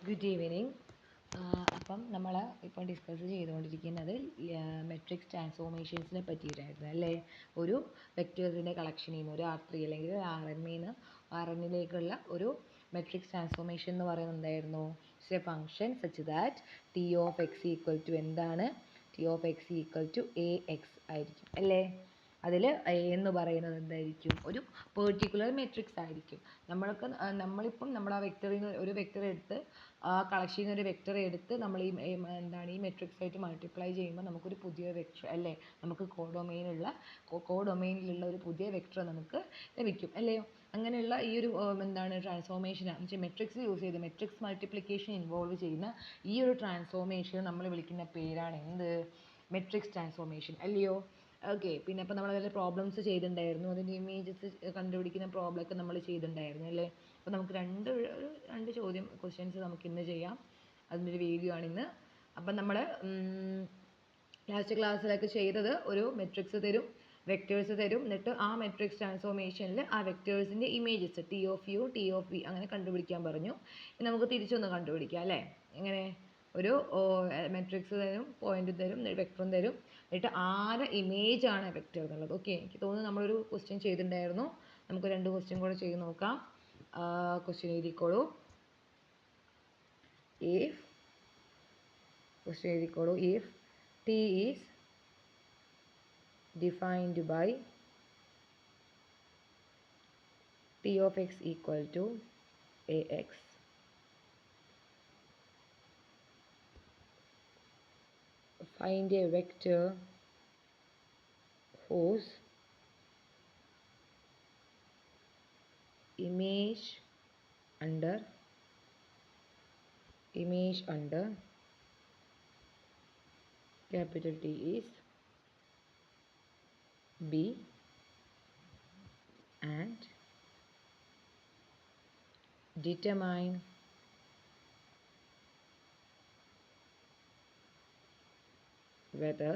Good evening. അപ്പം നമ്മൾ ഇപ്പോൾ ഡിസ്കസ് ചെയ്തുകൊണ്ടിരിക്കുന്നത് മെട്രിക്സ് ട്രാൻസ്ഫോർമേഷൻസിനെ പറ്റിയിട്ടായിരുന്നു അല്ലേ. ഒരു വെക്റ്റേഴ്സിൻ്റെ കളക്ഷനിൽ നിന്ന് ഒരു R3 അല്ലെങ്കിൽ ഒരു RNയിൽ നിന്ന് RNയിലേക്കുള്ള ഒരു മെട്രിക്സ് ട്രാൻസ്ഫോർമേഷൻ എന്ന് പറയുന്നത് എന്തായിരുന്നു? It's a function such that T of X equal to എന്താണ്? T of X equal to AX ആയിരിക്കും അല്ലേ. അതിൽ എ എന്ന് പറയുന്നത് എന്തായിരിക്കും? ഒരു പെർട്ടിക്കുലർ മെട്രിക്സ് ആയിരിക്കും. നമ്മളിപ്പം നമ്മൾ ആ വെക്ടറിൽ നിന്ന് ഒരു വെക്ടർ എടുത്ത് ആ കളക്ഷനിൽ നിന്ന് ഒരു വെക്ടർ എടുത്ത് നമ്മൾ ഈ മെട്രിക്സ് ആയിട്ട് മൾട്ടിപ്ലൈ ചെയ്യുമ്പോൾ നമുക്കൊരു പുതിയ വെക്ടർ അല്ലേ, നമുക്ക് കോഡൊമൈനിലുള്ള ഒരു പുതിയ വെക്ടർ നമുക്ക് ലഭിക്കും അല്ലയോ. അങ്ങനെയുള്ള ഈ ഒരു ട്രാൻസ്ഫോർമേഷൻ മെട്രിക്സ് യൂസ് ചെയ്ത് മെട്രിക്സ് മൾട്ടിപ്ലിക്കേഷൻ ഇൻവോൾവ് ചെയ്യുന്ന ഈ ഒരു ട്രാൻസ്ഫോർമേഷൻ നമ്മൾ വിളിക്കുന്ന പേരാണ് എന്ത്? മെട്രിക്സ് ട്രാൻസ്ഫോർമേഷൻ അല്ലയോ. ഓക്കെ, പിന്നെ അപ്പോൾ നമ്മൾ അതിൽ പ്രോബ്ലംസ് ചെയ്തിട്ടുണ്ടായിരുന്നു, അതിൻ്റെ ഇമേജസ് കണ്ടുപിടിക്കുന്ന പ്രോബ്ലമൊക്കെ നമ്മൾ ചെയ്തിട്ടുണ്ടായിരുന്നു അല്ലേ. അപ്പോൾ നമുക്ക് രണ്ട് ക്വസ്റ്റ്യൻസ് നമുക്ക് ഇന്ന് ചെയ്യാം. അതിൻ്റെ ഒരു വീഡിയോ ആണ് ഇന്ന്. അപ്പം നമ്മൾ ലാസ്റ്റ് ക്ലാസ്സിലൊക്കെ ചെയ്തത് ഒരു മെട്രിക്സ് തരും, വെക്റ്റേഴ്സ് തരും, എന്നിട്ട് ആ മെട്രിക്സ് ട്രാൻസ്ഫോർമേഷനിൽ ആ വെക്റ്റേഴ്സിൻ്റെ images T of U T of V അങ്ങനെ കണ്ടുപിടിക്കാൻ പറഞ്ഞു. നമുക്ക് തിരിച്ചൊന്ന് കണ്ടുപിടിക്കാം അല്ലേ. എങ്ങനെ? ഒരു മെട്രിക്സ് തരും, പോയിന്റ് തരും, വെക്ടറും തരും, എന്നിട്ട് ആരെ ഇമേജ് ആണ് വെക്ടർ എന്നുള്ളത്. ഓക്കെ, എനിക്ക് തോന്നുന്നു നമ്മളൊരു ക്വസ്റ്റ്യൻ ചെയ്തിട്ടുണ്ടായിരുന്നു. നമുക്ക് 2 ക്വസ്റ്റ്യൻ കൂടെ ചെയ്ത് നോക്കാം. Question എഴുതിക്കോളൂ. if t is defined by t of x equal to ax, find a vector whose image under capital T is B and determine whether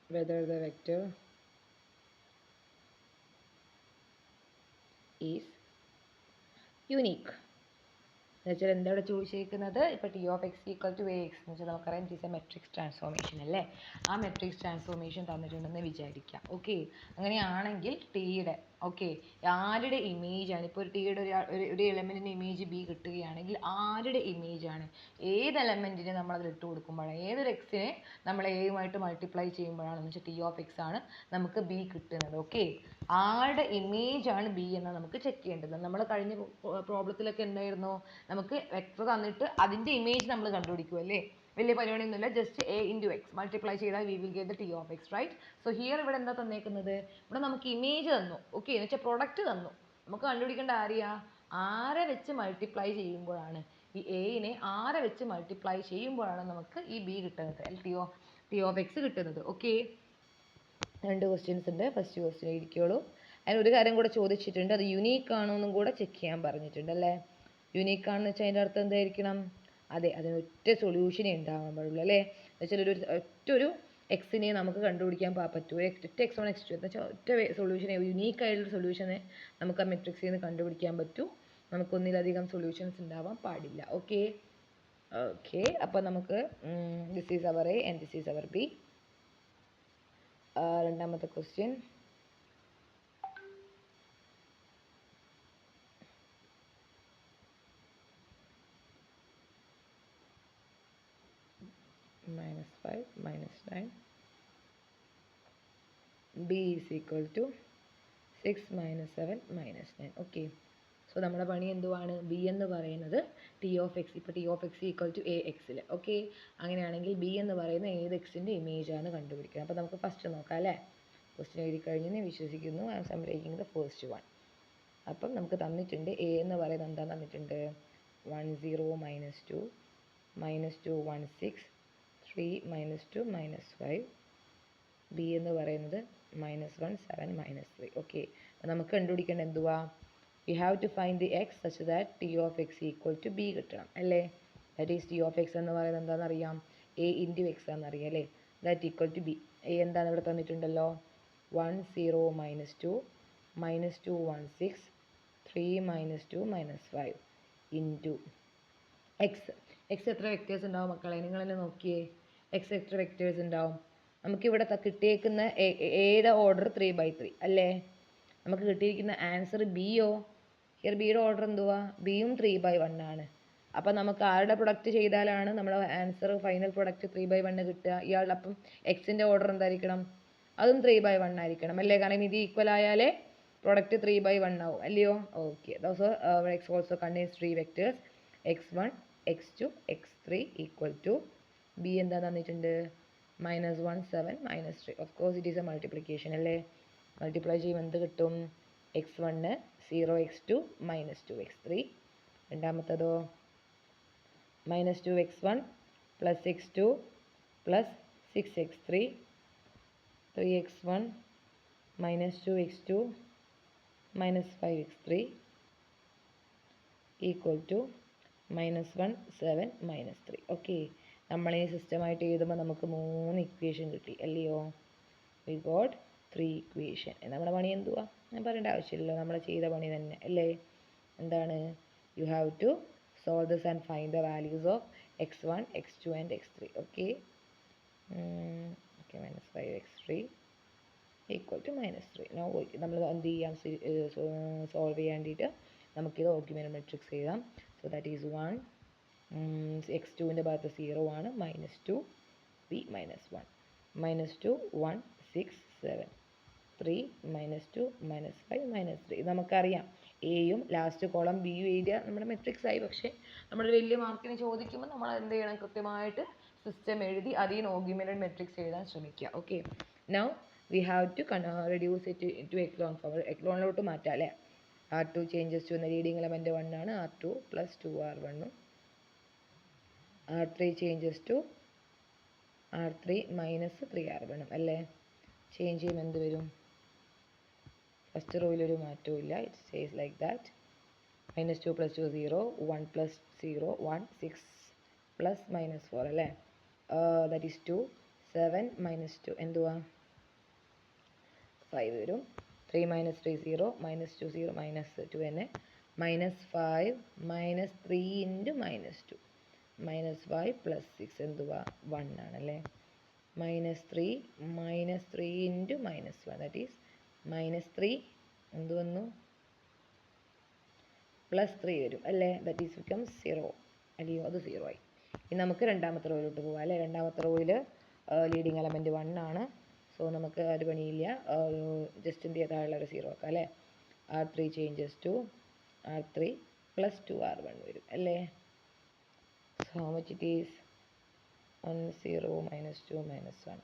the vector is unique. എന്നുവെച്ചാൽ എന്താ ഇവിടെ ചോദിച്ചിരിക്കുന്നത്? ഇപ്പോൾ T of X equal to AX എന്ന് വെച്ചാൽ നമുക്കറിയാം it is a matrix transformation അല്ലേ. ആ മെട്രിക്സ് ട്രാൻസ്ഫോർമേഷൻ തന്നിട്ടുണ്ടെന്ന് വിചാരിക്കാം. ഓക്കെ, അങ്ങനെയാണെങ്കിൽ ടിയുടെ ആരുടെ ഇമേജ് ആണ്? ഇപ്പോൾ ഒരു ടിയുടെ ഒരു എലമെൻറ്റിൻ്റെ ഇമേജ് B കിട്ടുകയാണെങ്കിൽ ആരുടെ ഇമേജ് ആണ്? ഏത് എലമെൻറ്റിനെ നമ്മളതിൽ ഇട്ട് കൊടുക്കുമ്പോഴാണ്, ഏതൊരു എക്സിനെ നമ്മൾ എയുമായിട്ട് മൾട്ടിപ്ലൈ ചെയ്യുമ്പോഴാണെന്ന് വെച്ചാൽ ടി ഓഫ് എക്സ് ആണ് നമുക്ക് B കിട്ടുന്നത്. ഓക്കെ, ആരുടെ ഇമേജ് ആണ് B എന്ന് നമുക്ക് ചെക്ക് ചെയ്യേണ്ടത്. നമ്മൾ കഴിഞ്ഞ പ്രോബ്ലത്തിലൊക്കെ എന്തായിരുന്നു? നമുക്ക് വെക്ടർ തന്നിട്ട് അതിൻ്റെ ഇമേജ് നമ്മൾ കണ്ടുപിടിക്കും അല്ലേ. വലിയ പരിപാടിയൊന്നുമില്ല, just A into X multiply ചെയ്താൽ we will get the T of X, right? So here ഇവിടെ എന്താ തന്നേക്കുന്നത്? ഇവിടെ നമുക്ക് ഇമേജ് തന്നു. ഓക്കെ, എന്ന് വെച്ചാൽ പ്രൊഡക്റ്റ് തന്നു. നമുക്ക് കണ്ടുപിടിക്കേണ്ട ആരെ വെച്ച് മൾട്ടിപ്ലൈ ചെയ്യുമ്പോഴാണ്, ഈ എയിനെ ആരെ വെച്ച് മൾട്ടിപ്ലൈ ചെയ്യുമ്പോഴാണ് നമുക്ക് ഈ B കിട്ടുന്നത്, T of X കിട്ടുന്നത്. ഓക്കെ, 2 ക്വസ്റ്റ്യൻസ് ഉണ്ട്. ഫസ്റ്റ് ക്വസ്റ്റ്യൻ എഴുതിക്കോളൂ. അതിനൊരു കാര്യം കൂടെ ചോദിച്ചിട്ടുണ്ട്, അത് യുണീക്ക് ആണോ എന്നും കൂടെ ചെക്ക് ചെയ്യാൻ പറഞ്ഞിട്ടുണ്ട് അല്ലേ. യുണീക്ക് ആണെന്ന് വെച്ചാൽ അതിൻ്റെ അർത്ഥം എന്തായിരിക്കണം? അതെ, അതിന് ഒറ്റ സൊല്യൂഷനേ ഉണ്ടാകാൻ പാടുള്ളൂ അല്ലേ. എന്നുവെച്ചാൽ ഒറ്റൊരു എക്സിനെ നമുക്ക് കണ്ടുപിടിക്കാൻ പറ്റൂ. ഒറ്റ X1 X2 എന്ന് വെച്ചാൽ ഒറ്റ സൊല്യൂഷനെ, യുണീക്ക് ആയിട്ടുള്ള സൊല്യൂഷനെ നമുക്ക് ആ മെട്രിക്സിൽ നിന്ന് കണ്ടുപിടിക്കാൻ പറ്റൂ. നമുക്കൊന്നിലധികം സൊല്യൂഷൻസ് ഉണ്ടാവാൻ പാടില്ല. ഓക്കെ, അപ്പോൾ നമുക്ക് this is our A and this is our B. രണ്ടാമത്തെ question, -5 -9 B is equal to 6 -7 -9. Okay, so നമ്മുടെ പണി എന്തുവാണ്? B എന്ന് പറയുന്നത് T of X, ഇപ്പോൾ T of X equal to AXൽ. ഓക്കെ, അങ്ങനെയാണെങ്കിൽ B എന്ന് പറയുന്ന ഏത് എക്സിൻ്റെ ഇമേജ് ആണ് കണ്ടുപിടിക്കുന്നത്. അപ്പോൾ നമുക്ക് ഫസ്റ്റ് നോക്കാം അല്ലേ. ക്വസ്റ്റ്യൻ എഴുതി കഴിഞ്ഞെന്ന് വിശ്വസിക്കുന്നു. I am taking the first one. അപ്പം നമുക്ക് തന്നിട്ടുണ്ട് A എന്ന് പറയുന്നത് എന്താ തന്നിട്ടുണ്ട്? 1 0 -2 -2 1 6 3 -2 -5. B എന്ന് പറയുന്നത് -1 7 -3. ഓക്കെ, നമുക്ക് കണ്ടുപിടിക്കേണ്ട എന്തുവാ? we have to find the x such that T of X equal to B കിട്ടണം അല്ലേ. That is T of X എന്ന് പറയുന്നത് എന്താണെന്നറിയാം? A into X ആണെന്നറിയാം അല്ലേ. That equal to B. A എന്താണ് ഇവിടെ തന്നിട്ടുണ്ടല്ലോ? 1 0 -2 -2 1 6 3 -2 -5 ഇൻറ്റു എക്സ്. എത്ര വെക്റ്റേഴ്സ് ഉണ്ടാവും മക്കളെ? നിങ്ങൾ തന്നെ നോക്കിയേ. എത്ര വെക്റ്റേഴ്സ് ഉണ്ടാവും? നമുക്കിവിടെ കിട്ടിയേക്കുന്ന ഏതാ ഓർഡർ? 3/3 അല്ലേ? നമുക്ക് കിട്ടിയിരിക്കുന്ന ആൻസർ ബിയോ? ഹിയർ ബിയുടെ ഓർഡർ എന്തുവാ? ബിയും 3/1 ആണ്. അപ്പം നമുക്ക് ആരുടെ പ്രൊഡക്റ്റ് ചെയ്താലാണ് നമ്മുടെ ആൻസർ ഫൈനൽ പ്രൊഡക്റ്റ് 3/1 കിട്ടുക? ഇയാളുടെ അപ്പം എക്സിൻ്റെ ഓർഡർ എന്തായിരിക്കണം? അതും 3/1 ആയിരിക്കണം അല്ലേ? കാരണം ഇത് ഈക്വൽ ആയാലേ പ്രൊഡക്റ്റ് 3/1 ആവും അല്ലയോ? Okay. X also contains 3 vectors x1 x2 x3 equal to B എന്താ തന്നിട്ടുണ്ട്? -1 7 -3. Of course it is a multiplication അല്ലേ? മൾട്ടിപ്ലൈ ചെയ്യുമ്പോൾ എന്ത് കിട്ടും? x1 0 x2 -2 x3. രണ്ടാമത്തതോ -2 x1 + x2 + 6 x3 3x1 -2 x2 -5 x3 equal to -1 7 -3. Okay. നമ്മൾ ഈ സിസ്റ്റമായിട്ട് എഴുതുമ്പോൾ നമുക്ക് 3 ഇക്വേഷൻ കിട്ടി അല്ലയോ? We got 3 equation. നമ്മുടെ പണി എന്തുവാ? ഞാൻ പറയേണ്ട ആവശ്യമില്ലല്ലോ, നമ്മൾ ചെയ്ത പണി തന്നെ അല്ലേ? എന്താണ്? You have to solve this and find the values of x1 x2 and x3. okay -5 x3 equal to -3. No നമ്മൾ എന്ത് ചെയ്യാം? സോൾവ് ചെയ്യാൻ വേണ്ടിയിട്ട് നമുക്കിത് ഓഗ്മെൻറ്റഡ് മെട്രിക്സ് എഴുതാം. സോ ദാറ്റ് ഈസ് 1 x2ൻ്റെ ഭാഗത്ത് 0 ആണ്, -2 b -1 -2 1 6 7 3 -2 -5 -3. ഇത് നമുക്കറിയാം. എയും ലാസ്റ്റ് കോളം ബിയും എഴുതിയ നമ്മുടെ മെട്രിക്സ് ആയി. പക്ഷേ നമ്മൾ വലിയ മാർക്കിന് ചോദിക്കുമ്പോൾ നമ്മൾ എന്ത് ചെയ്യണം? കൃത്യമായിട്ട് സിസ്റ്റം എഴുതി അതിൽ നിന്ന് ഓഗ്മെൻറ്റഡ് മെട്രിക്സ് എഴുതാൻ ശ്രമിക്കുക. Okay. Now we have to reduce it to echelon form. എക്ലോണിലോട്ട് മാറ്റാം അല്ലേ? R2 ചേഞ്ചസ് ടു എന്ന ലീഡിങ് എലമെൻറ്റ് 1 ആണ്. R2 + 2R1 R3 changes to R3 - 3R1 അല്ലേ? ചേഞ്ച് ചെയ്യുമ്പോൾ എന്ത് വരും? ഫസ്റ്റ് റോയിലൊരു മാറ്റവും ഇല്ല. It stays like that. -2 + 2 0 1 + 0 1 6 + -4 അല്ലേ? ദാറ്റ് ഈസ് 2 7 -2 എന്തുവാ? 5 വരും. 3 - 3 0 -2 0 -2 തന്നെ. -5 -3 × -2 -5 + 6 എന്തുവാ? 1 ആണല്ലേ? -3 -3 × -1 ദാറ്റ് ഈസ് -3 എന്ത് വന്നു? +3 വരും അല്ലേ? ദാറ്റ് ഈസ് ബിക്കംസ് 0 അല്ലയോ? അത് 0 ആയി. ഇനി നമുക്ക് രണ്ടാമത്തെ റോയിലോട്ട് പോകാം അല്ലേ? രണ്ടാമത്തെ റോയിൽ ലീഡിങ് എലമെൻറ്റ് 1 ആണ്. സോ നമുക്ക് ഒരു പണിയില്ല, ജസ്റ്റ് എന്ത് ചെയ്താൽ ഉള്ളൊരു 0 ആക്കാം അല്ലേ? R3 changes to R3 + 2R1 വരും അല്ലേ? So much it is 1 0 -2 -1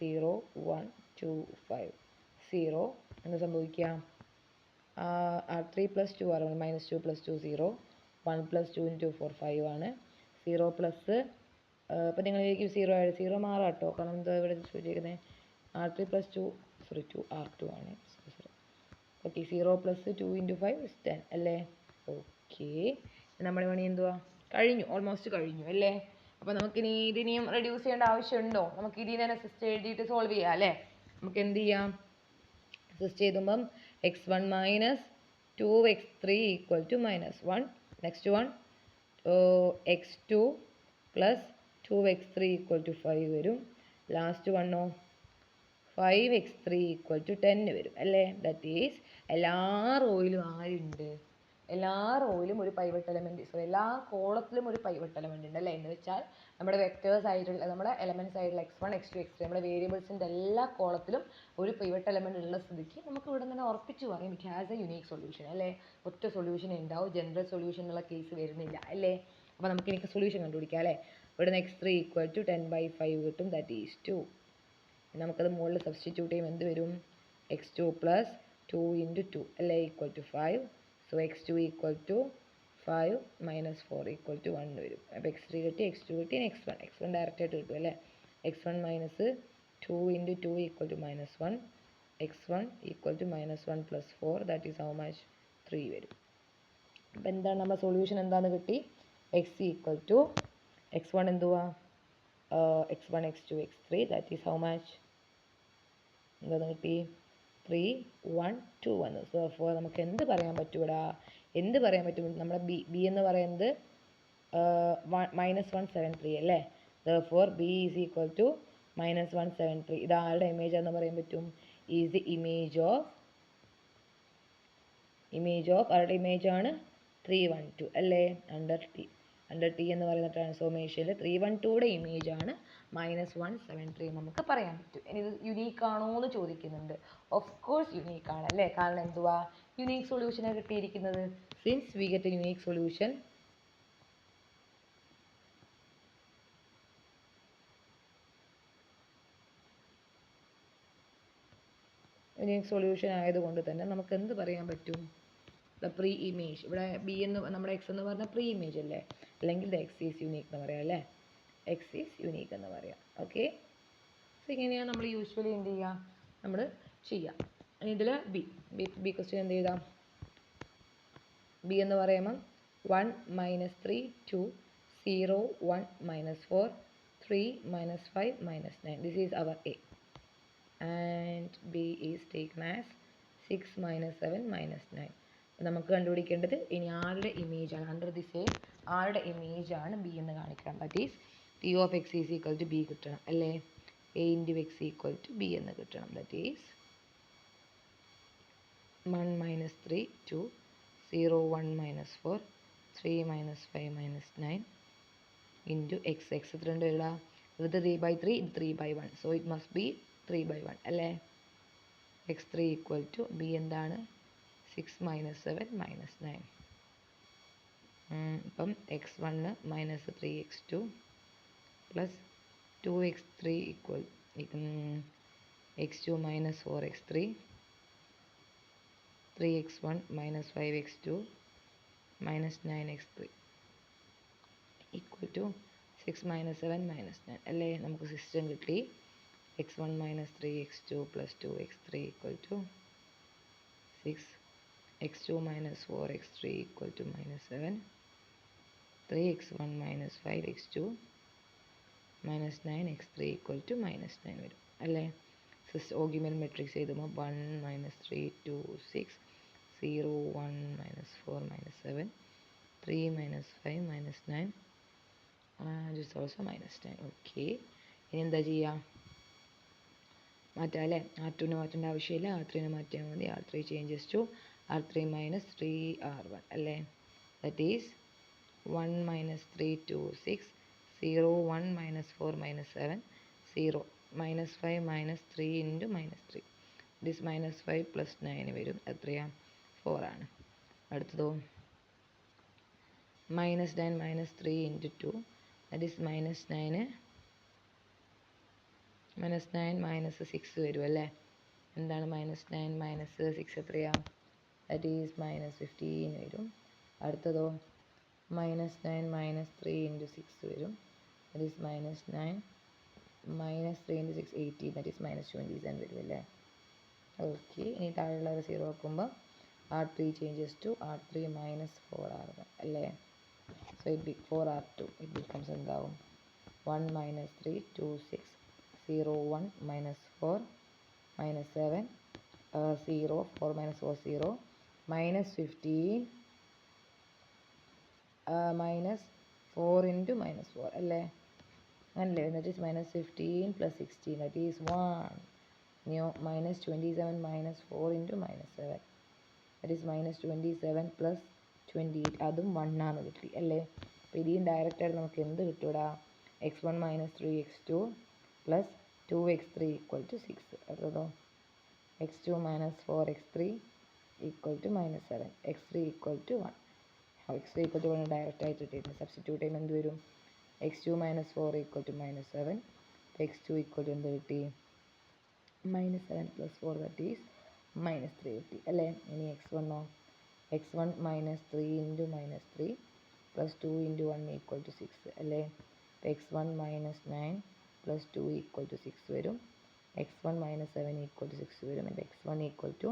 0 1 2 5 0. എന്ത് സംഭവിക്കാം? R3 + 2R1 -2 + 2 0 1 + 2 × 4 5 ആണ്. 0 പ്ലസ് അപ്പോൾ നിങ്ങൾ എനിക്ക് 0 മാറാം കേട്ടോ, കാരണം എന്താ ഇവിടെ ചോദിച്ചിരിക്കുന്നത്? R3 + 2 സോറി 2 R2 ആണ്. ഓക്കെ. 0 + 2 × 5 is 10 അല്ലേ? ഓക്കെ. നമ്മുടെ പണി എന്തുവാ? കഴിഞ്ഞു, ഓൾമോസ്റ്റ് കഴിഞ്ഞു അല്ലേ? അപ്പോൾ നമുക്കിനി ഇതിനെയും റെഡ്യൂസ് ചെയ്യേണ്ട ആവശ്യമുണ്ടോ? നമുക്ക് ഇതിൽ തന്നെ സിസ്റ്റം എഴുതിയിട്ട് സോൾവ് ചെയ്യാം അല്ലേ? നമുക്ക് എന്ത് ചെയ്യാം? System എഴുതുമ്പം x1 - 2x3 = -1. Next one x2 + 2x3 = 5 വരും. ലാസ്റ്റ് വണ്ണോ 5x3 = 10 വരും അല്ലേ? ദാറ്റ് ഈസ് എല്ലാ റോയിലും ആരുണ്ട്? എല്ലാ റോയിലും ഒരു പൈവറ്റ് എലമെൻറ്റ്, സോ എല്ലാ കോളത്തിലും ഒരു പൈവറ്റ് എലമെൻറ്റ് ഉണ്ട് അല്ലേ? എന്ന് വെച്ചാൽ നമ്മുടെ വെക്റ്റേഴ്സ് ആയിട്ടുള്ള നമ്മുടെ എലമെൻറ്റ്സ് ആയിട്ടുള്ള x1 x2 x3 നമ്മുടെ വേരിയബിൾസിൻ്റെ എല്ലാ കോളത്തിലും ഒരു പൈവറ്റ് എലമെൻറ്റ് ഉള്ള സ്ഥിതിക്ക് നമുക്ക് ഇവിടെ നിന്ന് ഉറപ്പിച്ച് പറയും it has A unique solution അല്ലേ? ഒറ്റ സൊല്യൂഷൻ ഉണ്ടാവും, ജനറൽ സൊല്യൂഷൻ എന്നുള്ള കേസ് വരുന്നില്ല അല്ലേ? അപ്പോൾ നമുക്ക് എനിക്ക് സൊല്യൂഷൻ കണ്ടുപിടിക്കാം അല്ലേ? ഇവിടെ നിന്ന് x3 = 10/5 കിട്ടും, ദാറ്റ് ഈസ് 2. നമുക്കത് മുകളിൽ സബ്സ്റ്റിറ്റ്യൂട്ട് ചെയ്യുമ്പോൾ എന്ത് വരും? x2 + 2 × 2 അല്ലേ? = 5. സോ x2 = 5 - 4 = 1 വരും. അപ്പോൾ x3 കിട്ടി, x2 കിട്ടി, x1 ഡയറക്റ്റ് ആയിട്ട് കിട്ടും അല്ലേ? x1 - 2 × 2 = -1. x1 = -1 + 4 that is how much? 3 വരും. അപ്പോൾ എന്താണ് നമ്മുടെ സൊല്യൂഷൻ? എന്താണെന്ന് കിട്ടി? x = x1 എന്തുവാ? x1 x2 x3 that is how much? എന്താണെന്ന് കിട്ടി? 3 1 2 വന്നു. സോ ഫോർ നമുക്ക് എന്ത് പറയാൻ പറ്റൂടാ, എന്ത് പറയാൻ പറ്റും? നമ്മുടെ ബി എന്ന് പറയുന്നത് -173 അല്ലേ. For B is equal to -173. ഇത് ആരുടെ ഇമേജ് എന്ന് പറയാൻ പറ്റും? ഈസ് ദി ഇമേജ് ഓഫ് ആരുടെ ഇമേജ് ആണ്? 312 അല്ലേ. അണ്ടർ ടി എന്ന് പറയുന്ന ട്രാൻസ്ഫോർമേഷനിൽ 312യുടെ ഇമേജ് ആണ് -173 നമുക്ക് പറയാൻ പറ്റും. ഇനി ഇത് യുണീക്ക് ആണോ എന്ന് ചോദിക്കുന്നുണ്ട്. ഓഫ് കോഴ്സ് യുണീക്ക് ആണ് അല്ലേ. കാരണം എന്തുവാ? യുണീക്ക് സൊല്യൂഷനാണ് കിട്ടിയിരിക്കുന്നത്. Since we get A unique solution, unique solution ആയതുകൊണ്ട് തന്നെ നമുക്ക് എന്ത് പറയാൻ പറ്റും? ദ പ്രീ ഇമേജ്, ഇവിടെ ബി എന്ന് നമ്മുടെ എക്സ് എന്ന് പറഞ്ഞ പ്രീ ഇമേജ് അല്ലേ, അല്ലെങ്കിൽ ദ എക്സ് ഈസ് യുണീക്ക് എന്ന് പറയാം അല്ലേ. എക്സ് ഈസ് യുണീക്ക് എന്ന് പറയാം. ഓക്കെ, സോ ഇങ്ങനെയാണ് നമ്മൾ യൂഷ്വലി എന്ത് ചെയ്യുക, നമ്മൾ ചെയ്യുക. ഇതിൽ ബി ക്വസ്റ്റ്യൻ എന്ത് ചെയ്താം? ബി എന്ന് പറയുമ്പം 1 - 3 2 0 1 - 4 3 - 5 - 9. This is our A. And B is taken as 6 - 7 - 9. നമുക്ക് കണ്ടുപിടിക്കേണ്ടത് ഇനി ആരുടെ ഇമേജ് ആണ്, അണ്ടർ ദി സെയിം ആരുടെ ഇമേജ് ആണ് ബി എന്ന് കാണിക്കണം. That is T of X is equal to B കിട്ടണം അല്ലേ. A into X equal to B എന്ന് കിട്ടണം. ദാറ്റ് ഈസ് 1 - 3 2 0 1 - 4 3 - 5 - 9 ഇൻറ്റു എക്സ്. എക്സ് എത്ര ഉണ്ട് ഇവിടെ? ഇത് 3/3, ഇത് 3/1. സോ ഇറ്റ് മസ്റ്റ് ബി 3/1 അല്ലേ. x3 ഈക്വൽ ടു ബി എന്താണ്? 6 - 7 - 9. ഇപ്പം x1 -3x2 plus 2x3 equal x2 - 4x3 3x1 - 5x2 -9x3 equal to 6 - 7 - 9 അല്ലേ. നമുക്ക് സിസ്റ്റം കിട്ടി. x1 - 3x2 plus 2x3 equal to 6, x2 - 4x3 equal to -7, 3x1 - 5x2 -9x3 equal to -9 വരും അല്ലേ. ഓഗ്യുമെൻ്റ് matrix എഴുതുമ്പോൾ 1 - 3 2 6 0 1 - 4 - 7 3 - 5 - 9 this also -9. Okay, ഇനി എന്താ ചെയ്യുക? മാറ്റാം അല്ലേ. R2നെ മാറ്റേണ്ട ആവശ്യമില്ല, R3നെ മാറ്റിയാൽ മതി. R3 changes to R3 - 3R1 അല്ലേ. That is 1 - 3 2 6 0 1 - 4 - 7 0 -5 - 3 into -3. This -5 plus 9 വരും. എത്രയാണ്? 4 ആണ്. അടുത്തതോ -9 - 3 ഇൻറ്റു 2 ദറ്റ് ഈസ് -9 -6 വരും അല്ലേ. എന്താണ് -9 - 6 എത്രയാണ്? ദറ്റ് ഈസ് -15 വരും. അടുത്തതോ -9 - 3 ഇൻറ്റു 6 വരും. That is -9 -3 into 6 18. That is -27 വരും അല്ലേ. ഓക്കെ, ഇനി താഴെയുള്ളത് 0 ആക്കുമ്പോൾ R3 changes to R3 - 4R1 അല്ലേ. സോ 4R2 ഇറ്റ് ബിക്കംസ് എന്താവും? 1 - 3 2 6 0 1 - 4 - 7 0 4 - 4 0 -15 -4 ഇൻറ്റു -4 അല്ലേ. അങ്ങനല്ലേ. That is -15 plus 16 that is 1. ഇനിയോ -27 -4 ഇൻറ്റു -7 ദറ്റ് ഈസ് -27 പ്ലസ് 28, അതും 1 ആണ് കിട്ടി അല്ലേ. അപ്പോൾ ഇതിയും ഡയറക്റ്റായിട്ട് നമുക്ക് എന്ത് കിട്ടൂടാ? x1 - 3x2 plus 2x3 equal to 6. അടുത്തതോ x2 - 4x3 equal to -7 x3 equal to 1. x3 equal to 1 ഡയറക്റ്റായിട്ട് കിട്ടിയിട്ട് സബ്സ്റ്റിറ്റ്യൂട്ട് ചെയ്യുമ്പോൾ എന്ത് വരും? x2 - 4 equal to -7. x2 equal to എന്ത് കിട്ടി? -7 പ്ലസ് 4 ദറ്റ് ഈസ് -3 കിട്ടി അല്ലേ. ഇനി x1 x1 - 3 into -3 plus 2 into 1 equal to 6 അല്ലേ. അപ്പോൾ x1 - 9 പ്ലസ് 2 ഈക്വൽ ടു 6 വരും. x1 - 7 ഈക്വൽ ടു 6 വരും. എൻ്റെ x1 ഈക്വൽ ടു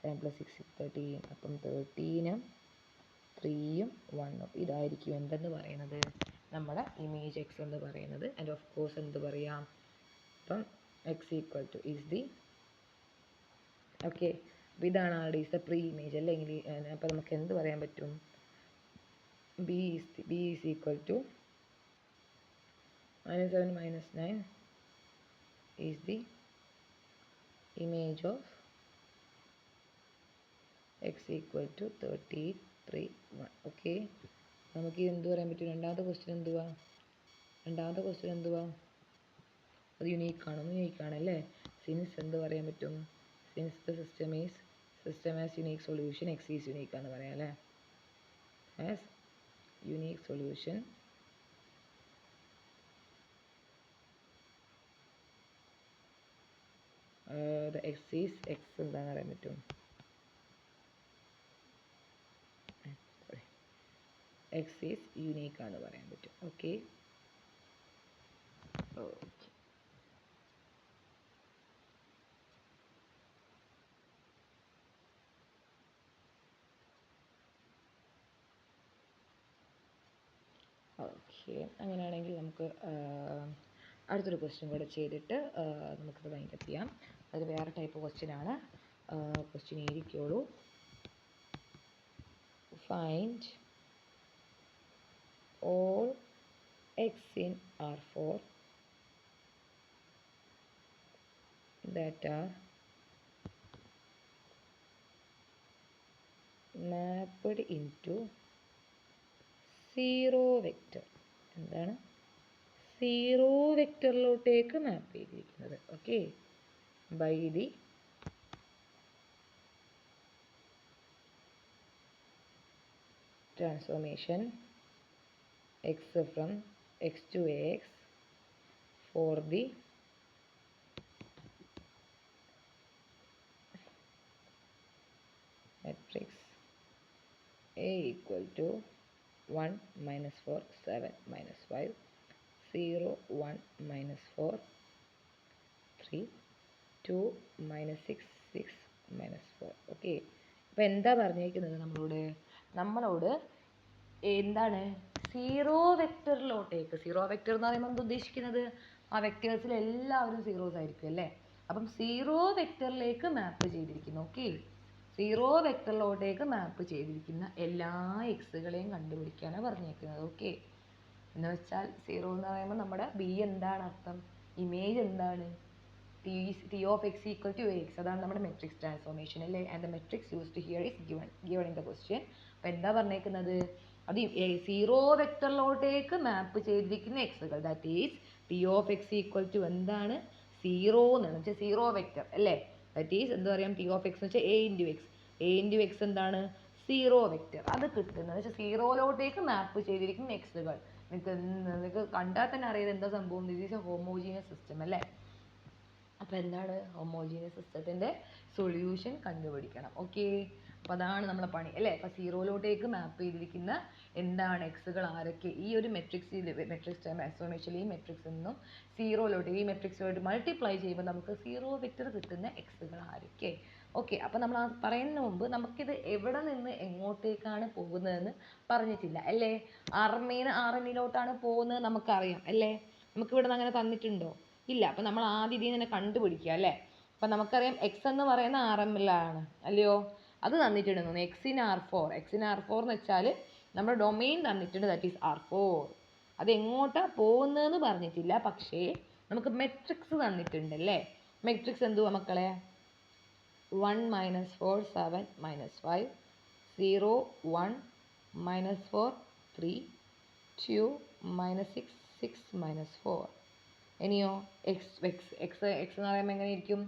7 പ്ലസ് 6 13. അപ്പം 13 3 1 ഇതായിരിക്കും എന്തെന്ന് പറയുന്നത്? നമ്മുടെ ഇമേജ് എക്സ് എന്ന് പറയുന്നത്. ആൻഡ് ഓഫ് കോഴ്സ് എന്ത് പറയാം? അപ്പം X equal two is the okay, അപ്പോൾ ഇതാണ് ആളുടെ ഈസ് ദ പ്രീ ഇമേജ് അല്ലെങ്കിൽ അപ്പോൾ നമുക്ക് എന്ത് പറയാൻ പറ്റും? B is equal to -7 - 9 is the image of X equal to 33 1. Okay, നമുക്ക് എന്ത് പറയാൻ പറ്റും? രണ്ടാമത്തെ ക്വസ്റ്റ്യൻ എന്തുവാ? അത് യുണീക്കാണ് അല്ലേ? സിൻസ് എന്ത് പറയാൻ പറ്റും? Since the system as unique solution X is unique എന്ന് പറയാം അല്ലേ? ആസ് യുണീക്ക് സൊല്യൂഷൻ എക്സ് എന്താണെന്ന് പറയാൻ പറ്റും? എക്സ് ഈസ് യുണീക്ക് ആണെന്ന് പറയാൻ പറ്റും. ഓക്കെ, അങ്ങനെയാണെങ്കിൽ നമുക്ക് അടുത്തൊരു ക്വസ്റ്റ്യൻ കൂടെ ചെയ്തിട്ട് നമുക്കത് വൈൻഡപ്പ് ചെയ്യാം. അത് വേറെ ടൈപ്പ് ക്വസ്റ്റ്യൻ ആണ്. ക്വസ്റ്റ്യൻ എഴുതിക്കോളൂ. Find all x in R4 that are mapped into zero vector. എന്താണ്? സീറോ വെക്റ്ററിലോട്ടേക്ക് മാപ്പ് ചെയ്തിരിക്കുന്നത്. Okay, by the transformation x from x to ax for the matrix A equal to 1 - 4 7 - 5 0 1 - 4 3 2 - 6 6 - 4. Okay, അപ്പോൾ എന്താ പറഞ്ഞേക്കുന്നത്? നമ്മളോട് എന്താണ്? സീറോ വെക്റ്ററിലോട്ടേക്ക്. സീറോ വെക്റ്റർ എന്ന് പറയുമ്പോൾ എന്താ ഉദ്ദേശിക്കുന്നത്? ആ വെക്റ്റേഴ്സിൽ എല്ലാവരും സീറോസ് ആയിരിക്കും അല്ലേ? അപ്പം സീറോ വെക്റ്ററിലേക്ക് മാപ്പ് ചെയ്തിരിക്കുന്നു. ഓക്കെ, സീറോ വെക്റ്ററിലോട്ടേക്ക് മാപ്പ് ചെയ്തിരിക്കുന്ന എല്ലാ എക്സുകളെയും കണ്ടുപിടിക്കാനാണ് പറഞ്ഞേക്കുന്നത്. ഓക്കെ, എന്ന് വെച്ചാൽ സീറോ എന്ന് പറയുമ്പോൾ നമ്മുടെ ബി എന്താണ് അർത്ഥം? ഇമേജ് എന്താണ്? T of X equal to X. അതാണ് നമ്മുടെ മെട്രിക്സ് ട്രാൻസ്ഫോർമേഷൻ അല്ലേ? And the matrix used here is given in the question. അപ്പോൾ എന്താ പറഞ്ഞേക്കുന്നത്? അത് സീറോ വെക്റ്ററിലോട്ടേക്ക് മാപ്പ് ചെയ്തിരിക്കുന്ന എക്സുകൾ, that is T of X equal to എന്താണ്? സീറോ എന്ന് വെച്ചാൽ സീറോ വെക്റ്റർ അല്ലേ? ദാറ്റ് ഈസ് എന്താ പറയാം? ടി ഓഫ് എക്സ് എന്ന് വെച്ചാൽ എ ഇൻറ്റു എക്സ് എന്താണ്? Zero vector. അത് കിട്ടുന്നത് വെച്ചാൽ സീറോയിലോട്ടേക്ക് മാപ്പ് ചെയ്തിരിക്കുന്ന എക്സുകൾ. നിങ്ങൾക്ക് കണ്ടാൽ തന്നെ അറിയാം എന്താ സംഭവം? This is A homogeneous system അല്ലേ? അപ്പോൾ എന്താണ്? ഹോമോജീനിയസ് സിസ്റ്റത്തിൻ്റെ സൊല്യൂഷൻ കണ്ടുപിടിക്കണം. ഓക്കെ, അപ്പോൾ അതാണ് നമ്മളെ പണി അല്ലേ? അപ്പോൾ സീറോയിലോട്ടേക്ക് മാപ്പ് ചെയ്തിരിക്കുന്ന എന്താണ് എക്സുകൾ ആരൊക്കെ? ഈ ഒരു മെട്രിക്സ് ട്രാൻസ്ഫോർമേഷൻ ഈ മെട്രിക്സ് നിന്നും സീറോയിലോട്ട് ഈ മെട്രിക്സുമായിട്ട് മൾട്ടിപ്ലൈ ചെയ്യുമ്പോൾ നമുക്ക് സീറോ വെക്റ്റർ കിട്ടുന്ന എക്സുകൾ ആരൊക്കെ? ഓക്കെ, അപ്പോൾ നമ്മൾ പറയുന്നതിന് മുമ്പ് നമുക്കിത് എവിടെ നിന്ന് എങ്ങോട്ടേക്കാണ് പോകുന്നതെന്ന് പറഞ്ഞിട്ടില്ല അല്ലേ? ആർ എമ്മിലോട്ടാണ് പോകുന്നത് നമുക്കറിയാം അല്ലേ? നമുക്കിവിടെ നിന്ന് അങ്ങനെ തന്നിട്ടുണ്ടോ? ഇല്ല. അപ്പം നമ്മൾ ആദ്യം ഇതിൽ തന്നെ കണ്ടുപിടിക്കുക അല്ലേ? അപ്പം നമുക്കറിയാം എക്സ് എന്ന് പറയുന്ന RMലാണ് അല്ലയോ? അത് തന്നിട്ടുണ്ടെന്ന്. എക്സിന് R4 എന്ന് വെച്ചാൽ നമ്മുടെ ഡൊമെയിൻ തന്നിട്ടുണ്ട്, ദാറ്റ് ഈസ് R4. അത് എങ്ങോട്ടാണ് പോകുന്നതെന്ന് പറഞ്ഞിട്ടില്ല, പക്ഷേ നമുക്ക് മെട്രിക്സ് തന്നിട്ടുണ്ട് അല്ലേ? മെട്രിക്സ് എന്തുവാ മക്കളെ? 1 - 4 7 - 5 0 1 - 4 3 2 - 6 6 - 4. ഇനിയോ എക്സ് എന്ന് പറയുമ്പോൾ എങ്ങനെ ഇരിക്കും?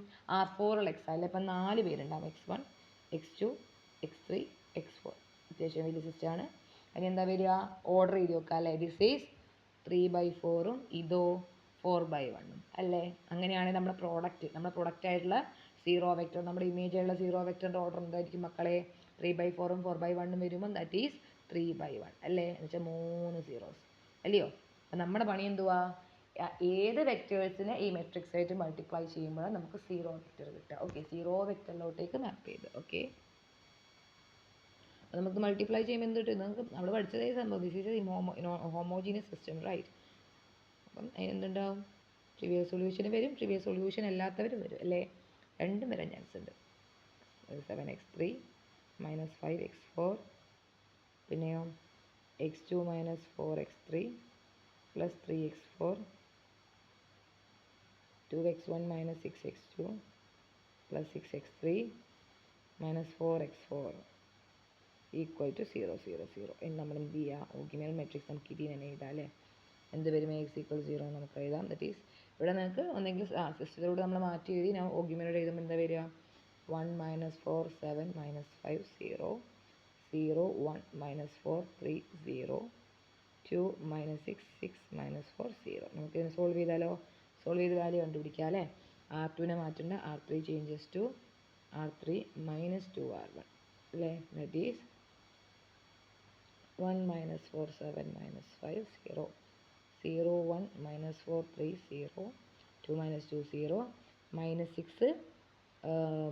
R4 എക്സ് അല്ലേ? അപ്പം 4 പേരുണ്ടാവും. x1 x2 x3 x4. അത്യാവശ്യം വലിയ സിസ്റ്റമാണ്. അതിന് എന്താ വരിക? ഓർഡർ ചെയ്ത് വെക്കുക അല്ലേ? ദിസ് ഈസ് 3/4 ഇതോ 4/1 അല്ലേ? അങ്ങനെയാണെങ്കിൽ നമ്മുടെ പ്രോഡക്റ്റ് ആയിട്ടുള്ള സീറോ വെക്റ്റർ, നമ്മുടെ ഇമേജ് ആയിട്ടുള്ള സീറോ വെക്റ്ററിൻ്റെ ഓർഡർ എന്തായിരിക്കും മക്കളെ? 3/4 4/1 വരുമ്പോൾ ദാറ്റ് ഈസ് 3/1 അല്ലേ? എന്ന് വെച്ചാൽ 3 സീറോസ് അല്ലയോ? അപ്പം നമ്മുടെ പണി എന്തുവാ? ഏത് വെക്റ്റേഴ്സിനെ ഈ മെട്രിക്സ് ആയിട്ട് മൾട്ടിപ്ലൈ ചെയ്യുമ്പോഴാണ് നമുക്ക് സീറോ വെക്റ്റർ കിട്ടുക. ഓക്കെ, സീറോ വെക്റ്ററിലോട്ടേക്ക് മാപ്പ് ചെയ്ത്. ഓക്കെ, അപ്പോൾ നമുക്ക് മൾട്ടിപ്ലൈ ചെയ്യുമ്പോൾ എന്ത് കിട്ടും? നമുക്ക് നമ്മൾ പഠിച്ചതേ സംഭവം. This is homogeneous system right? അപ്പം അതിനെന്തുണ്ടാവും? ട്രിവിയൽ സൊല്യൂഷൻ വരും, ട്രിവിയൽ സൊല്യൂഷൻ അല്ലാത്തവർ വരും അല്ലേ? രണ്ടും വരാൻ ചാൻസ് ഉണ്ട്. 7x3 മൈനസ് 5x4 പിന്നെയോ x2 minus 4x3 plus 3x4 2x1 minus 6x2 plus 6x3 minus 4x4 equal to 0 0 0 എന്ന് നമ്മൾ എന്ത് ചെയ്യുക? ഓഗ്മെൻറ്റഡ് മെട്രിക്സ് നമുക്ക് ഇതിൽ തന്നെ എഴുതാം അല്ലേ? എന്ത് വരും? x ഈക്വൽ 0 നമുക്ക് എഴുതാം. ദറ്റ് ഈസ് ഇവിടെ നിങ്ങൾക്ക് ഒന്നെങ്കിൽ സിസ്റ്റത്തിലൂടെ നമ്മൾ മാറ്റി എഴുതി ഞാൻ ഓഗ്മെൻറ്റഡ് എഴുതുമ്പോൾ എന്താ വരിക? 1 minus 4 7 minus 5 0 0 1 minus 4 3 0 2 minus 6 6 minus 4 0. നമുക്ക് ഇതിന് സോൾവ് ചെയ്താലോ? സോൾവ് ചെയ്ത് വാല്യൂ കണ്ടുപിടിക്കാം അല്ലേ? R2നെ മാറ്റേണ്ട, R3 changes to R3 minus 2R1 അല്ലേ? That is 1 minus 4 7 minus 5 0 0 1 minus 4 3 0 2 minus 2 0 minus 6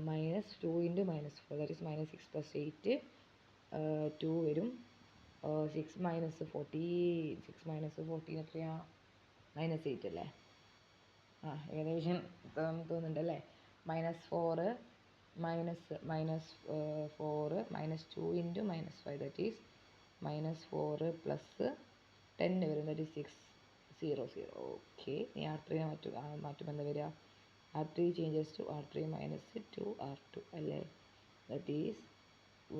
minus 2 into minus 4 that is minus 6 plus 8 2 വരും 6 minus 14 6 minus 14 എത്രയാ? മൈനസ് 8 അല്ലേ? ഏകദേശം തോന്നുന്നുണ്ട് അല്ലേ? Minus 4 minus 4 minus 2 into minus 5 that is minus 4 plus 10 വരും that is 6 0 0. Okay, ഇനി R3നെ മാറ്റുമ്പോൾ എന്താ വരിക? R3 changes to R3 minus 2 R2 അല്ലേ? That is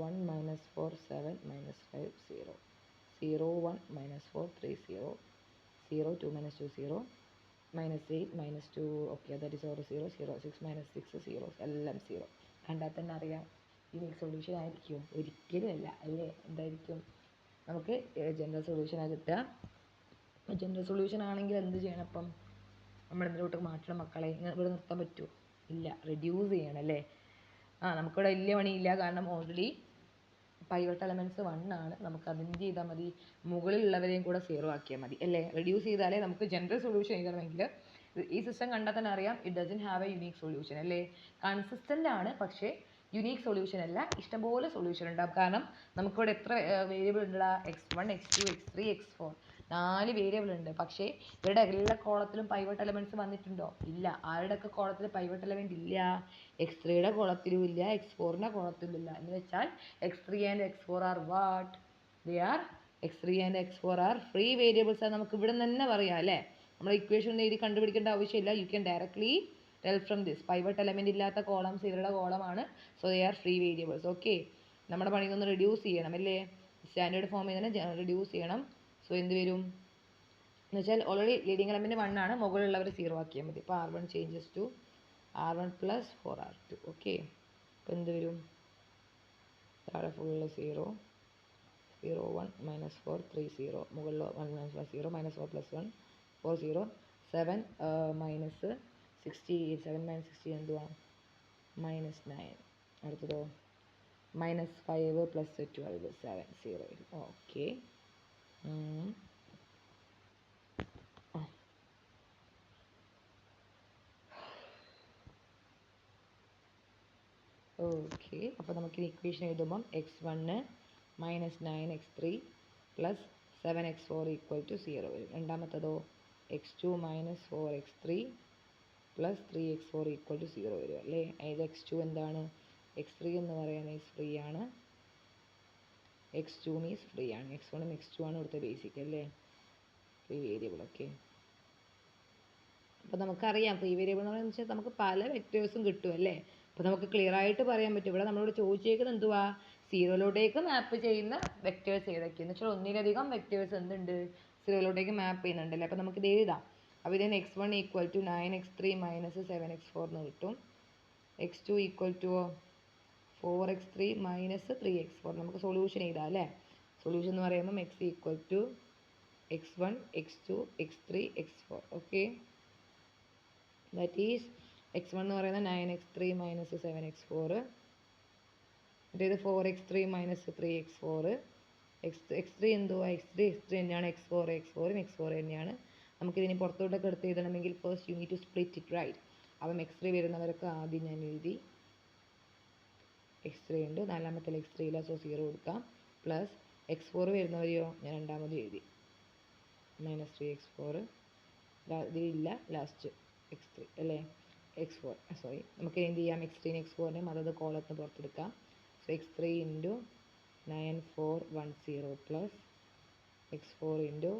1 minus 4 7 minus 5 0 0 1 minus 4 3 0 0 2 minus 2 0 minus 8 minus 2 okay that is ഓരോ 0 0 6 മൈനസ് 6 0 എല്ലാം 0. കണ്ടാൽ തന്നെ അറിയാം യൂണിക് സൊല്യൂഷൻ ആയിരിക്കും? ഒരിക്കലും അല്ല അല്ലേ? എന്തായിരിക്കും? നമുക്ക് ജനറൽ സൊല്യൂഷനാണ് കിട്ടുക. ജനറൽ സൊല്യൂഷൻ ആണെങ്കിൽ എന്ത് ചെയ്യണം? അപ്പം നമ്മൾ എന്തിലോട്ട് മാറ്റണം മക്കളെ? ഇവിടെ നിർത്താൻ പറ്റുമോ? ഇല്ല, റെഡ്യൂസ് ചെയ്യണം അല്ലേ? നമുക്കിവിടെ വലിയ പണിയില്ല, കാരണം ഓൾറെഡി പൈവട്ട് എലമെൻറ്റ്സ് 1 ആണ്. നമുക്ക് അതിന് ചെയ്താൽ മതി, മുകളിലുള്ളവരെയും കൂടെ 0 ആക്കിയാൽ മതി അല്ലേ? റെഡ്യൂസ് ചെയ്താലേ നമുക്ക് ജനറൽ സൊല്യൂഷൻ എഴുതണമെങ്കിൽ ഈ സിസ്റ്റം കണ്ടാൽ തന്നെ അറിയാം it doesn't have A unique solution അല്ലേ? കൺസിസ്റ്റൻ്റ് ആണ്, പക്ഷേ യുണീക് സൊല്യൂഷൻ അല്ല. ഇഷ്ടംപോലെ സൊല്യൂഷൻ ഉണ്ടാവും. കാരണം നമുക്കിവിടെ എത്ര വേരിയബിൾ ഉണ്ട്? x1 x2 x3 x4 4 variable ഉണ്ട്. പക്ഷേ ഇവരുടെ എല്ലാ കോളത്തിലും പൈവട്ട് എലമെൻറ്റ്സ് വന്നിട്ടുണ്ടോ? ഇല്ല. ആരുടെയൊക്കെ കോളത്തിൽ പൈവട്ട് എലമെൻറ്റ് ഇല്ല? x3യുടെ കോളത്തിലും ഇല്ല, x4ൻ്റെ കോളത്തിലും ഇല്ല. എന്ന് വെച്ചാൽ x3 and x4 are what? They are x3 and x4 R free variables ആണ്. നമുക്ക് ഇവിടെ നിന്ന് തന്നെ പറയാം അല്ലേ? നമ്മൾ ഇക്വേഷൻ എഴുതി കണ്ടുപിടിക്കേണ്ട ആവശ്യമില്ല. You can directly tell from this. Pivot element ഇല്ലാത്ത കോളംസ് ഇവരുടെ കോളമാണ്. So they are free variables. Okay, നമ്മുടെ പണി ഒന്ന് റെഡ്യൂസ് ചെയ്യണം അല്ലേ? സ്റ്റാൻഡേർഡ് ഫോമിൽ തന്നെ റെഡ്യൂസ് ചെയ്യണം. സോ എന്ത് വരും എന്ന് വെച്ചാൽ ഓൾറെഡി ലീഡിങ് എലമെൻറ്റ് 1 ആണ്, മുകളിലുള്ളവർ 0 ആക്കിയാൽ മതി. അപ്പോൾ R1 changes to R1 plus 4R2. Okay, അപ്പോൾ എന്ത് വരും? താഴെ ഫുള്ള് 0 0 1 മൈനസ് 4 3 0 മുകളിൽ 1 minus 0 minus 4 plus 1 4 0 7 minus 68 7 minus 60 എന്തുവാ? മൈനസ് 9. അടുത്തതോ മൈനസ് 5 പ്ലസ് 12 7 0. Okay, okay. അപ്പോൾ നമുക്ക് ഇക്വേഷൻ എഴുതുമ്പം x1 minus 9x3 plus 7x4 equal to 0 വരും. രണ്ടാമത്തതോ x2 minus 4x3 plus 3x4 equal to 0 വരും അല്ലേ? ഇത് x2 എന്താണ്? x3 എന്ന് പറയാൻ മീൻസ് ഫ്രീ ആണ്, x2 മീൻസ് ഫ്രീ ആണ്. x1 x2 ആണ് ഇവിടുത്തെ ബേസിക് അല്ലേ? Free variable. ഓക്കെ, അപ്പോൾ നമുക്കറിയാം ഫ്രീ വേരിയബിൾ എന്ന് പറയുന്നത് വെച്ചാൽ നമുക്ക് പല വെക്റ്റേഴ്സും കിട്ടും അല്ലേ? അപ്പോൾ നമുക്ക് ക്ലിയർ ആയിട്ട് പറയാൻ പറ്റും. ഇവിടെ നമ്മളോട് ചോദിച്ചേക്കുന്നത് എന്തുവാ? 0ലോട്ടേക്ക് മാപ്പ് ചെയ്യുന്ന വെക്റ്റേഴ്സ് ഏതൊക്കെയെന്ന് വെച്ചാൽ ഒന്നിലധികം വെക്റ്റേഴ്സ് എന്തുണ്ട്? 0ലോട്ടേക്ക് മാപ്പ് ചെയ്യുന്നുണ്ടല്ലേ? അപ്പോൾ നമുക്കിത് എഴുതാം. അപ്പോൾ ഇതിന് x1 equal to 9x3 minus 7x4 എന്ന് കിട്ടും. x2 equal to 4x3 minus 3x4. നമുക്ക് സൊല്യൂഷൻ എഴുതാം അല്ലേ? സൊല്യൂഷൻ എന്ന് പറയുമ്പോൾ x equal to x1 x2 x3 x4. Okay, that is x1 എന്ന് പറയുന്നത് 9x3 മൈനസ് 7x4, മറ്റേത് 4x3 മൈനസ് 3x4. x3 എന്തുവാ? x3 തന്നെയാണ്, x4 തന്നെയാണ്. നമുക്കിതിന് പുറത്തോട്ടൊക്കെ എടുത്ത് എഴുതണമെങ്കിൽ first you need to split it right. അപ്പം x3 വരുന്നവരൊക്കെ ആദ്യം ഞാൻ എഴുതി, x3 ഉണ്ട്, നാലാമത്തെ x3 ഇല്ല, സോ 0 കൊടുക്കാം. പ്ലസ് x4 വരുന്നവരെയോ ഞാൻ രണ്ടാമത് എഴുതി, മൈനസ് 3x4 ഇതിലില്ല, ലാസ്റ്റ് x3 അല്ലേ? x4 സോറി നമുക്ക് എന്ത് ചെയ്യാം x3 x4നെ അതത് കോളത്തിന് പുറത്തെടുക്കാം. So x3 into 9410 plus x4 into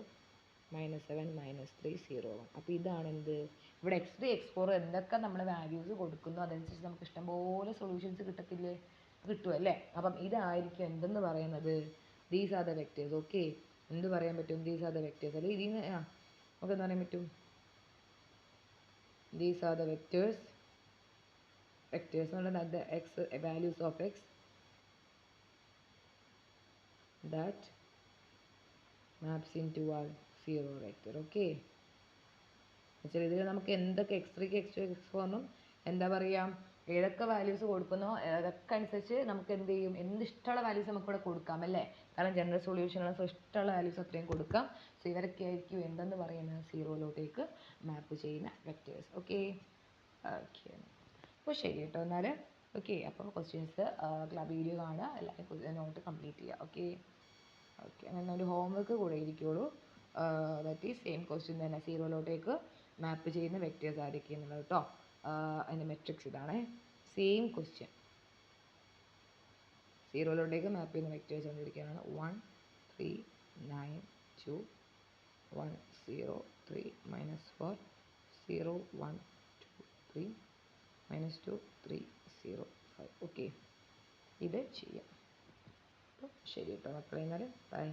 -7 -3 0 1. അപ്പോൾ ഇതാണ് എന്ത് ഇവിടെ x3 x4 എന്തൊക്കെ നമ്മൾ വാല്യൂസ് കൊടുക്കുന്നു അതനുസരിച്ച് നമുക്ക് ഇഷ്ടംപോലെ സൊല്യൂഷൻസ് കിട്ടത്തില്ലേ, കിട്ടുമല്ലേ. അപ്പം ഇതായിരിക്കും എന്തെന്ന് പറയുന്നത് these are the vectors. Okay, എന്ത് പറയാൻ പറ്റും ദീസ് ആർ ദ വെക്റ്റേഴ്സ് അല്ലെങ്കിൽ ഇതിന് നമുക്ക് എന്താ പറയാൻ പറ്റും ദീസ് ആർ ദ വെക്റ്റേഴ്സ് എന്ന് പറഞ്ഞാൽ x values of x that maps into a 0 vector. Okay, എന്നുവെച്ചാൽ ഇതിൽ നമുക്ക് എന്തൊക്കെ x3 x2 x4 എന്നും എന്താ പറയുക ഏതൊക്കെ വാല്യൂസ് കൊടുക്കുന്നോ അതൊക്കെ അനുസരിച്ച് നമുക്ക് എന്ത് ചെയ്യും എന്ത് ഇഷ്ടമുള്ള വാല്യൂസ് നമുക്ക് ഇവിടെ കൊടുക്കാം അല്ലേ. കാരണം ജനറൽ സൊല്യൂഷനാണ്, സോ ഇഷ്ടമുള്ള വാല്യൂസ് അത്രയും കൊടുക്കാം. സോ ഇവരൊക്കെ ആയിരിക്കും എന്തെന്ന് പറയുന്നത് സീറോയിലോട്ടേക്ക് മാപ്പ് ചെയ്യുന്ന വെക്റ്റേഴ്സ്. ഓക്കെ ഓക്കെ അപ്പോൾ ശരി കേട്ടോ എന്നാൽ. ഓക്കെ, അപ്പോൾ ക്വസ്റ്റ്യൻസ് വീഡിയോ കാണുക, എല്ലാവരും നോട്ട് കംപ്ലീറ്റ് ചെയ്യുക. ഓക്കെ ഓക്കെ, അങ്ങനെ ഒരു ഹോംവർക്ക് കൂടെ ഇരിക്കുള്ളൂ. ദാറ്റ് ഈസ് സെയിം ക്വസ്റ്റ്യൻ തന്നെ സീറോയിലോട്ടേക്ക് മാപ്പ് ചെയ്യുന്ന വെക്റ്റേഴ്സ് ആയിരിക്കും എന്നുള്ളത് കേട്ടോ. അതിൻ്റെ മെട്രിക്സ് ഇതാണ്, സെയിം ക്വസ്റ്റ്യൻ സീറോയിലോട്ടേക്ക് മാപ്പ് ചെയ്യുന്ന വെക്റ്റേഴ്സ് കണ്ടിരിക്കാനാണ് 1 3 9 2 1 0 3 -4 0 1 2 3 -2 3 0 5. ഓക്കെ, ഇത് ചെയ്യാം. അപ്പോൾ ശരി കേട്ടോ മക്കളെ, എന്നാൽ ബൈ.